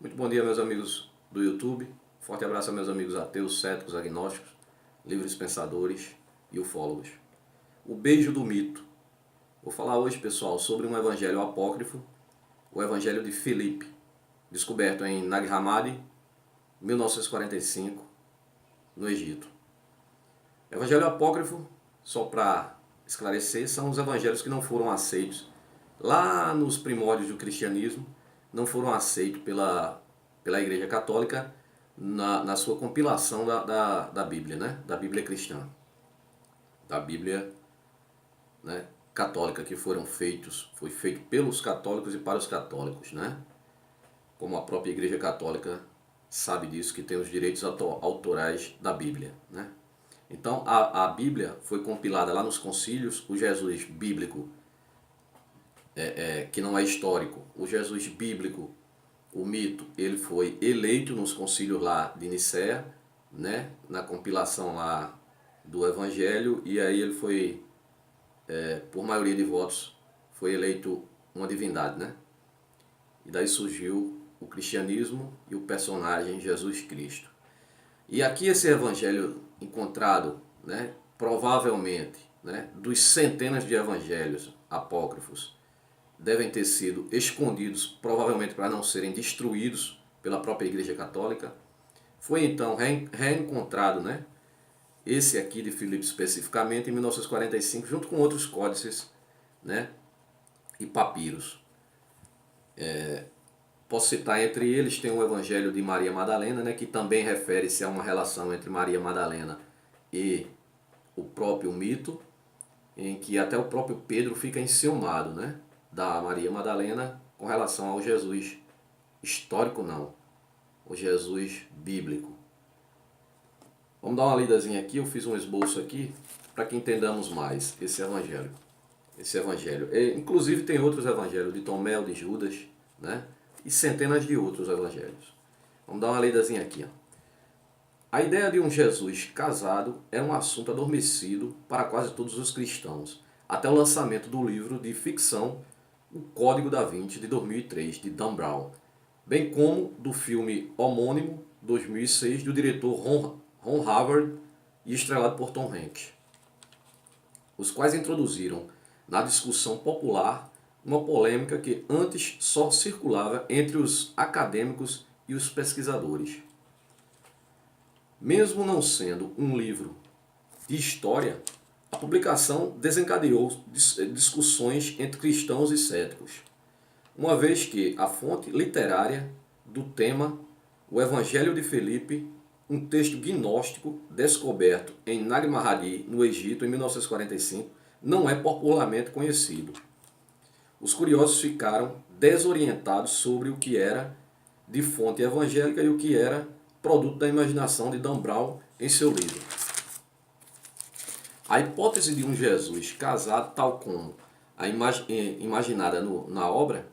Muito bom dia, meus amigos do YouTube. Forte abraço a meus amigos ateus, céticos, agnósticos, livres pensadores e ufólogos. O beijo do mito. Vou falar hoje, pessoal, sobre um evangelho apócrifo, o Evangelho de Filipe, descoberto em Nag Hammadi, 1945, no Egito. Evangelho apócrifo, só para esclarecer, são os evangelhos que não foram aceitos lá nos primórdios do cristianismo, não foram aceitos pela Igreja Católica na sua compilação da Bíblia, né? Da Bíblia cristã, da Bíblia, né, católica, que foi feito pelos católicos e para os católicos, né? Como a própria Igreja Católica sabe disso, que tem os direitos autorais da Bíblia, né? Então a Bíblia foi compilada lá nos concílios. O Jesus bíblico, que não é histórico, o Jesus bíblico, o mito, ele foi eleito nos concílios lá de Nicéia, né, na compilação lá do Evangelho, e aí ele foi, por maioria de votos, foi eleito uma divindade, né? E daí surgiu o cristianismo e o personagem Jesus Cristo. E aqui esse evangelho encontrado, né, provavelmente, né, dos centenas de evangelhos apócrifos, devem ter sido escondidos, provavelmente para não serem destruídos pela própria Igreja Católica. Foi então reencontrado, né, esse aqui de Filipe especificamente, em 1945, junto com outros códices, né, e papiros. Posso citar entre eles, tem o Evangelho de Maria Madalena, né, que também refere-se a uma relação entre Maria Madalena e o próprio mito, em que até o próprio Pedro fica enciumado, né, da Maria Madalena com relação ao Jesus histórico, não, o Jesus bíblico. Vamos dar uma lidazinha aqui, eu fiz um esboço aqui para que entendamos mais esse evangelho. Inclusive tem outros evangelhos de Tomé, de Judas, né, e centenas de outros evangelhos. Vamos dar uma lidazinha aqui, ó. A ideia de um Jesus casado é um assunto adormecido para quase todos os cristãos, até o lançamento do livro de ficção O Código da Vinci, de 2003, de Dan Brown, bem como do filme homônimo, 2006, do diretor Ron Howard e estrelado por Tom Hanks, os quais introduziram na discussão popular uma polêmica que antes só circulava entre os acadêmicos e os pesquisadores. Mesmo não sendo um livro de história, a publicação desencadeou discussões entre cristãos e céticos, uma vez que a fonte literária do tema, o Evangelho de Filipe, um texto gnóstico descoberto em Nag Hammadi, no Egito, em 1945, não é popularmente conhecido. Os curiosos ficaram desorientados sobre o que era de fonte evangélica e o que era produto da imaginação de Dan Brown em seu livro. A hipótese de um Jesus casado, tal como a imaginada na obra,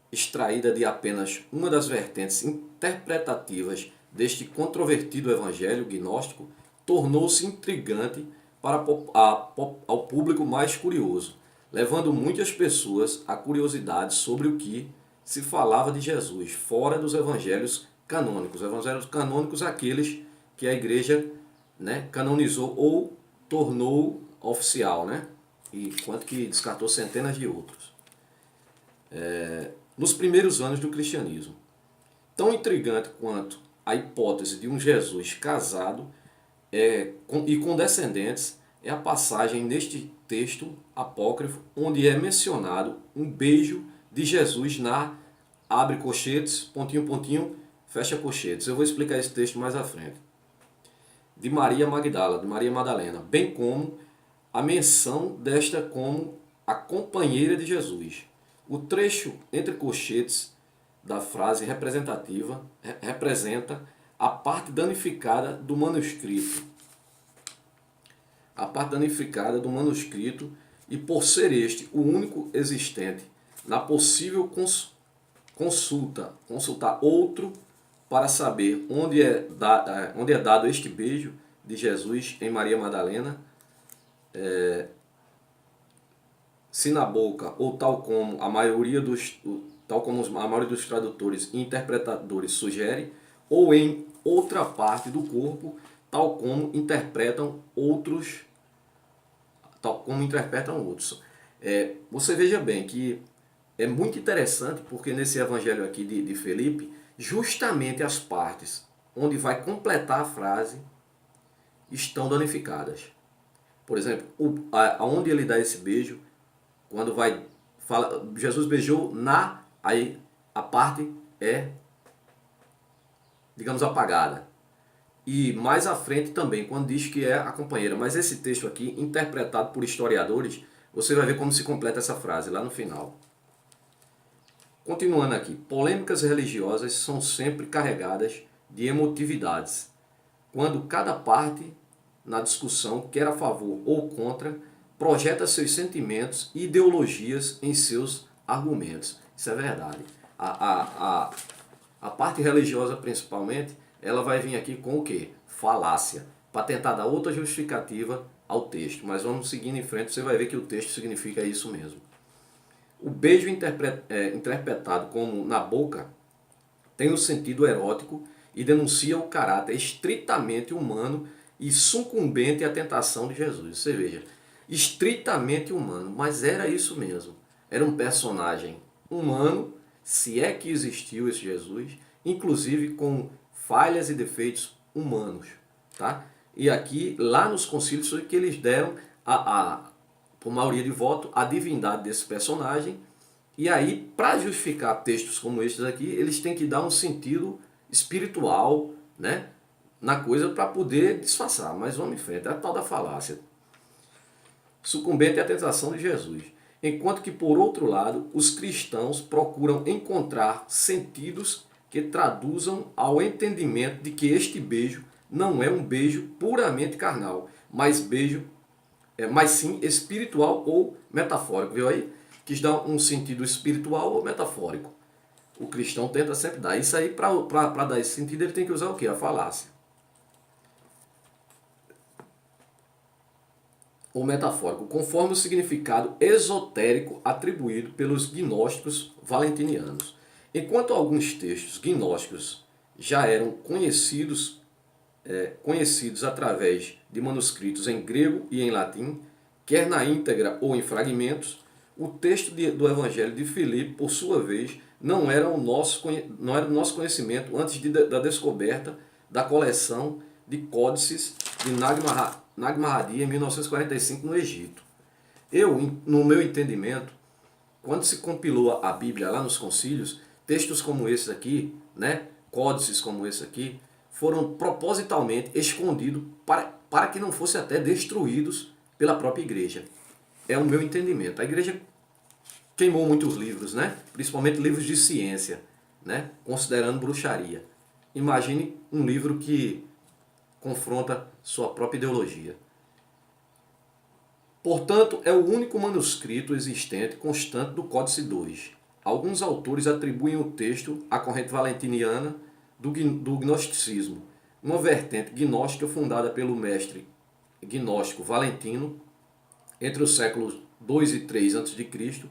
extraída de apenas uma das vertentes interpretativas deste controvertido evangelho gnóstico, tornou-se intrigante para ao público mais curioso, levando muitas pessoas à curiosidade sobre o que se falava de Jesus fora dos evangelhos canônicos. Evangelhos canônicos, aqueles que a igreja, né, canonizou ou tornou oficial, né? Enquanto que descartou centenas de outros. Nos primeiros anos do cristianismo. Tão intrigante quanto a hipótese de um Jesus casado e com descendentes é a passagem neste texto apócrifo onde é mencionado um beijo de Jesus na, abre colchetes, pontinho, pontinho, fecha colchetes. Eu vou explicar esse texto mais à frente. De Maria Magdala, de Maria Madalena, bem como a menção desta como a companheira de Jesus. O trecho entre colchetes da frase representativa representa a parte danificada do manuscrito. A parte danificada do manuscrito, e por ser este o único existente, na possível consultar outro para saber onde é dado este beijo de Jesus em Maria Madalena, se na boca ou tal como a maioria tal como a maioria dos tradutores e interpretadores sugere, ou em outra parte do corpo, tal como interpretam outros. Você veja bem que é muito interessante, porque nesse evangelho aqui de Felipe, justamente as partes onde vai completar a frase estão danificadas. Por exemplo, aonde ele dá esse beijo, quando fala, Jesus beijou aí a parte é, digamos, apagada. E mais à frente também, quando diz que é a companheira. Mas esse texto aqui, interpretado por historiadores, você vai ver como se completa essa frase lá no final. Continuando aqui, polêmicas religiosas são sempre carregadas de emotividades, quando cada parte na discussão, quer a favor ou contra, projeta seus sentimentos e ideologias em seus argumentos. Isso é verdade. A parte religiosa, principalmente, ela vai vir aqui com o quê? Falácia, para tentar dar outra justificativa ao texto. Mas vamos seguindo em frente, você vai ver que o texto significa isso mesmo. O beijo interpretado como na boca tem um sentido erótico e denuncia o caráter estritamente humano e sucumbente à tentação de Jesus. Você veja, estritamente humano, mas era isso mesmo. Era um personagem humano, se é que existiu esse Jesus, inclusive com falhas e defeitos humanos. Tá? E aqui, lá nos concílios, foi que eles deram, por maioria de voto, a divindade desse personagem. E aí, para justificar textos como estes aqui, eles têm que dar um sentido espiritual, né, na coisa para poder disfarçar. Mas vamos em frente, é a tal da falácia. Sucumbente à tentação de Jesus. Enquanto que, por outro lado, os cristãos procuram encontrar sentidos que traduzam ao entendimento de que este beijo não é um beijo puramente carnal, mas sim espiritual ou metafórico. Viu aí? Quis dar um sentido espiritual ou metafórico. O cristão tenta sempre dar. Isso aí, para dar esse sentido, ele tem que usar o quê? A falácia. Ou metafórico, conforme o significado esotérico atribuído pelos gnósticos valentinianos. Enquanto alguns textos gnósticos já eram conhecidos através de manuscritos em grego e em latim, quer na íntegra ou em fragmentos, o texto do Evangelho de Filipe, por sua vez, não era do nosso conhecimento antes da descoberta da coleção de códices de Nag Hammadi em 1945 no Egito. No meu entendimento, quando se compilou a Bíblia lá nos concílios, textos como esse aqui, né, códices como esse aqui, foram propositalmente escondidos para que não fossem até destruídos pela própria igreja. É o meu entendimento. A igreja queimou muitos livros, né? Principalmente livros de ciência, né? Considerando bruxaria. Imagine um livro que confronta sua própria ideologia. Portanto, é o único manuscrito existente constante do Códice 2. Alguns autores atribuem o texto à corrente valentiniana do gnosticismo, uma vertente gnóstica fundada pelo mestre gnóstico Valentino entre os séculos 2 e 3 a.C.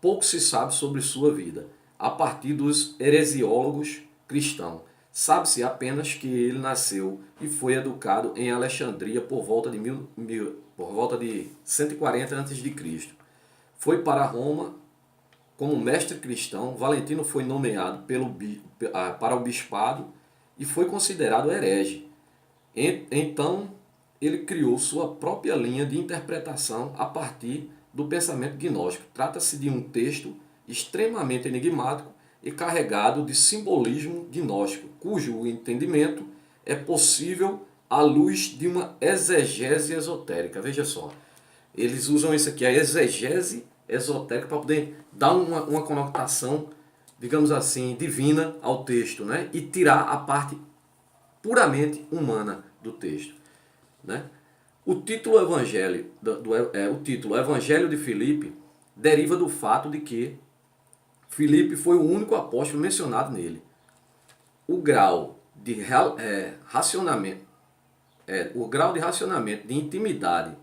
Pouco se sabe sobre sua vida, a partir dos heresiólogos cristãos. Sabe-se apenas que ele nasceu e foi educado em Alexandria por volta de 140 a.C. Foi para Roma como mestre cristão. Valentino foi nomeado para o bispado e foi considerado herege. Então, ele criou sua própria linha de interpretação a partir do pensamento gnóstico. Trata-se de um texto extremamente enigmático e carregado de simbolismo gnóstico, cujo entendimento é possível à luz de uma exegese esotérica. Veja só, eles usam isso aqui, a exegese esotérica, para poder dar uma conotação, digamos assim, divina ao texto, né? E tirar a parte puramente humana do texto, né? O título Evangelho de Filipe deriva do fato de que Filipe foi o único apóstolo mencionado nele. O grau de racionamento, de intimidade,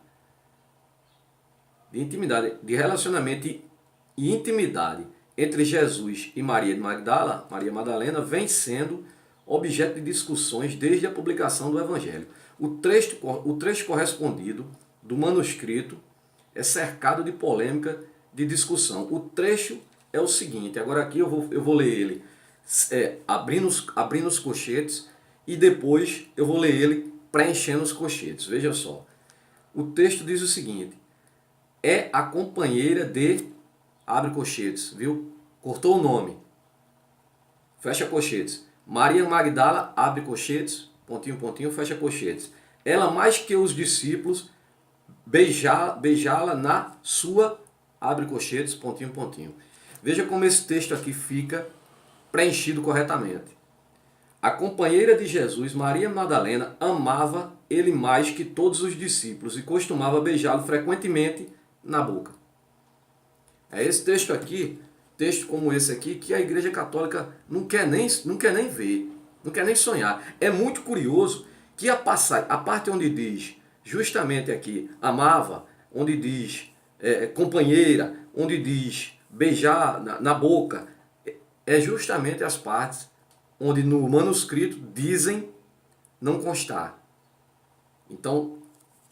de relacionamento e intimidade entre Jesus e Maria de Magdala, Maria Madalena, vem sendo objeto de discussões desde a publicação do Evangelho. O trecho correspondido do manuscrito é cercado de polêmica, de discussão. O trecho é o seguinte, agora aqui eu vou ler ele abrindo os colchetes e depois eu vou ler ele preenchendo os colchetes. Veja só, o texto diz o seguinte: é a companheira de, abre colchetes, viu? Cortou o nome, fecha colchetes. Maria Magdala, abre colchetes, pontinho, pontinho, fecha colchetes. Ela mais que os discípulos, beijá-la na sua, abre colchetes, pontinho, pontinho. Veja como esse texto aqui fica preenchido corretamente. A companheira de Jesus, Maria Madalena, amava ele mais que todos os discípulos e costumava beijá-lo frequentemente na boca. É esse texto aqui, texto como esse aqui, que a Igreja Católica não quer nem ver, não quer nem sonhar. É muito curioso que a parte onde diz, justamente aqui, amava, onde diz companheira, onde diz beijar na boca, é justamente as partes onde no manuscrito dizem não constar. Então,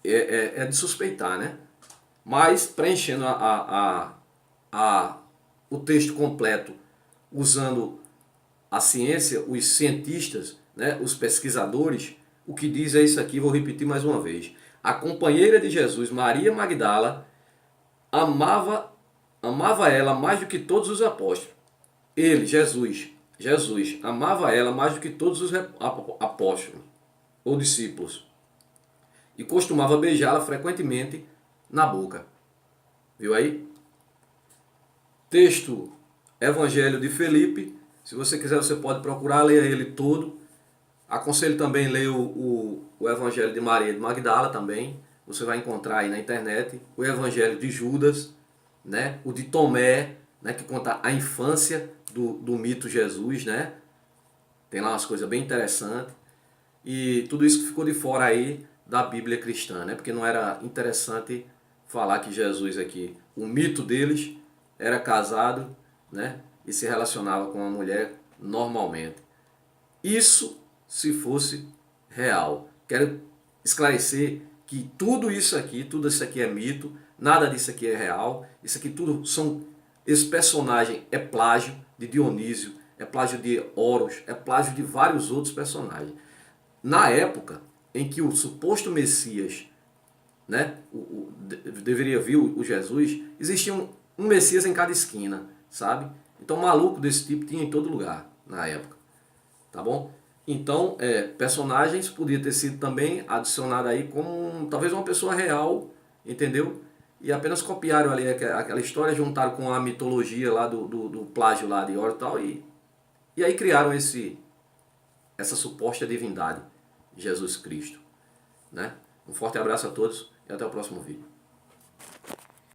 é de suspeitar, né? Mas, preenchendo o texto completo, usando a ciência, os cientistas, né, os pesquisadores, o que diz é isso aqui, vou repetir mais uma vez. A companheira de Jesus, Maria Magdala, amava ela mais do que todos os apóstolos. Ele, Jesus, amava ela mais do que todos os apóstolos ou discípulos e costumava beijá-la frequentemente na boca. Viu aí? Texto Evangelho de Felipe. Se você quiser, você pode procurar, ler ele todo. Aconselho também ler o Evangelho de Maria de Magdala também. Você vai encontrar aí na internet. O Evangelho de Judas, né? O de Tomé, né? Que conta a infância do mito Jesus, né? Tem lá umas coisas bem interessantes. E tudo isso que ficou de fora aí da Bíblia cristã, né? Porque não era interessante falar que Jesus aqui, o mito deles, era casado, né? E se relacionava com uma mulher normalmente. Isso se fosse real. Quero esclarecer que tudo isso aqui é mito, nada disso aqui é real. Isso aqui tudo esse personagem é plágio de Dionísio, é plágio de Horus, é plágio de vários outros personagens. Na época em que o suposto Messias, né, deveria vir o Jesus, existia um Messias em cada esquina, sabe? Então maluco desse tipo tinha em todo lugar na época, tá bom? Então personagens podia ter sido também adicionado aí como talvez uma pessoa real, entendeu? E apenas copiaram ali aquela história, juntaram com a mitologia lá do plágio lá de Horus e aí criaram essa suposta divindade, Jesus Cristo, né? Um forte abraço a todos e até o próximo vídeo.